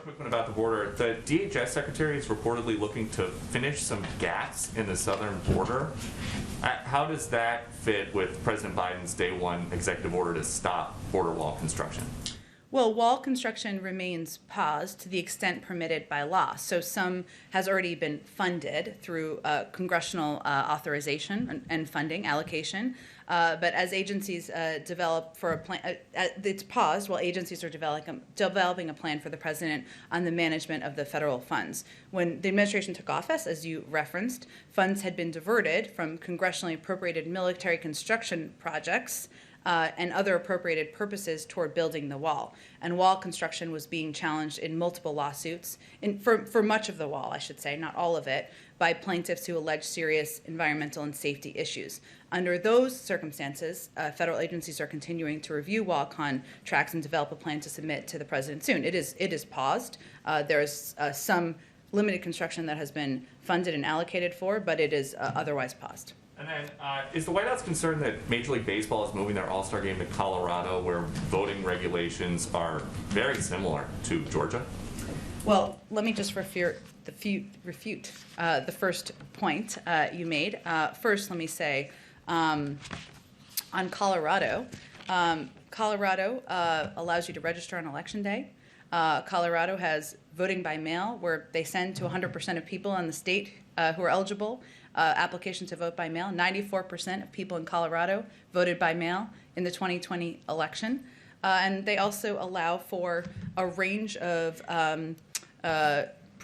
quick one about the border. The DHS secretary is reportedly looking to finish some gaps in the southern border. How does that fit with President Biden's day one executive order to stop border wall construction? Well, wall construction remains paused to the extent permitted by law. So some has already been funded through congressional authorization and funding allocation. But as agencies develop for a plan, it's paused while agencies are developing a plan for the president on the management of the federal funds. When the administration took office, as you referenced, funds had been diverted from congressionally appropriated military construction projects and other appropriated purposes toward building the wall. And wall construction was being challenged in multiple lawsuits, for much of the wall, I should say, not all of it, by plaintiffs who allege serious environmental and safety issues. Under those circumstances, federal agencies are continuing to review wall contracts and develop a plan to submit to the president soon. It is paused. There is some limited construction that has been funded and allocated for, but it is otherwise paused. And then, is the White House concerned that Major League Baseball is moving their All-Star game to Colorado, where voting regulations are very similar to Georgia? Well, let me just refute the first point you made. First, let me say, on Colorado, Colorado allows you to register on Election Day. Colorado has voting by mail, where they send to 100% of people in the state who are eligible applications to vote by mail. 94% of people in Colorado voted by mail in the 2020 election. And they also allow for a range of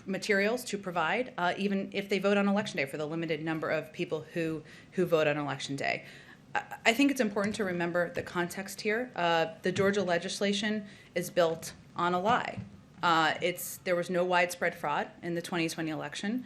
materials to provide, even if they vote on Election Day, for the limited number of people who vote on Election Day. I think it's important to remember the context here. The Georgia legislation is built on a lie. There was no widespread fraud in the 2020 election.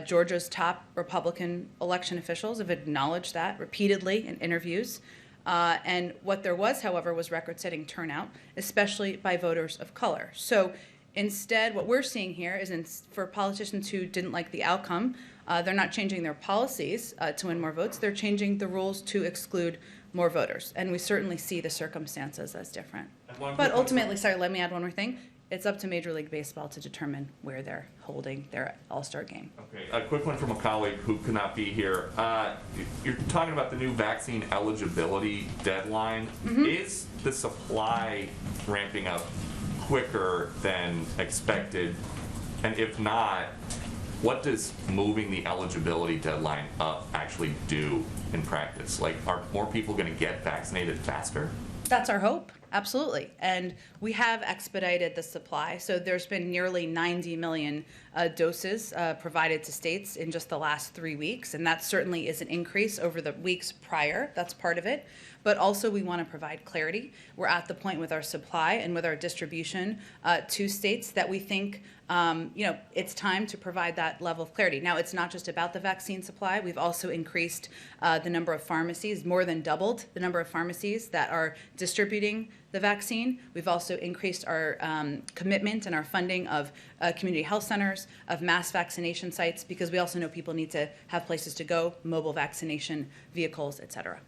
Georgia's top Republican election officials have acknowledged that repeatedly in interviews. And what there was, however, was record-setting turnout, especially by voters of color. So instead, what we're seeing here is for politicians who didn't like the outcome, they're not changing their policies to win more votes. They're changing the rules to exclude more voters. And we certainly see the circumstances as different. But ultimately, sorry, let me add one more thing. It's up to Major League Baseball to determine where they're holding their All-Star game. Okay, a quick one from a colleague who could not be here. You're talking about the new vaccine eligibility deadline. Mm-hmm. Is the supply ramping up quicker than expected? And if not, what does moving the eligibility deadline up actually do in practice? Like, are more people going to get vaccinated faster? That's our hope. Absolutely. And we have expedited the supply. So there's been nearly 90 million doses provided to states in just the last 3 weeks. And that certainly is an increase over the weeks prior. That's part of it. But also we want to provide clarity. We're at the point with our supply and with our distribution to states that we think it's time to provide that level of clarity. Now, it's not just about the vaccine supply. We've also increased the number of pharmacies, more than doubled the number of pharmacies that are distributing the vaccine. We've also increased our commitment and our funding of community health centers, of mass vaccination sites, because we also know people need to have places to go, mobile vaccination vehicles, et cetera.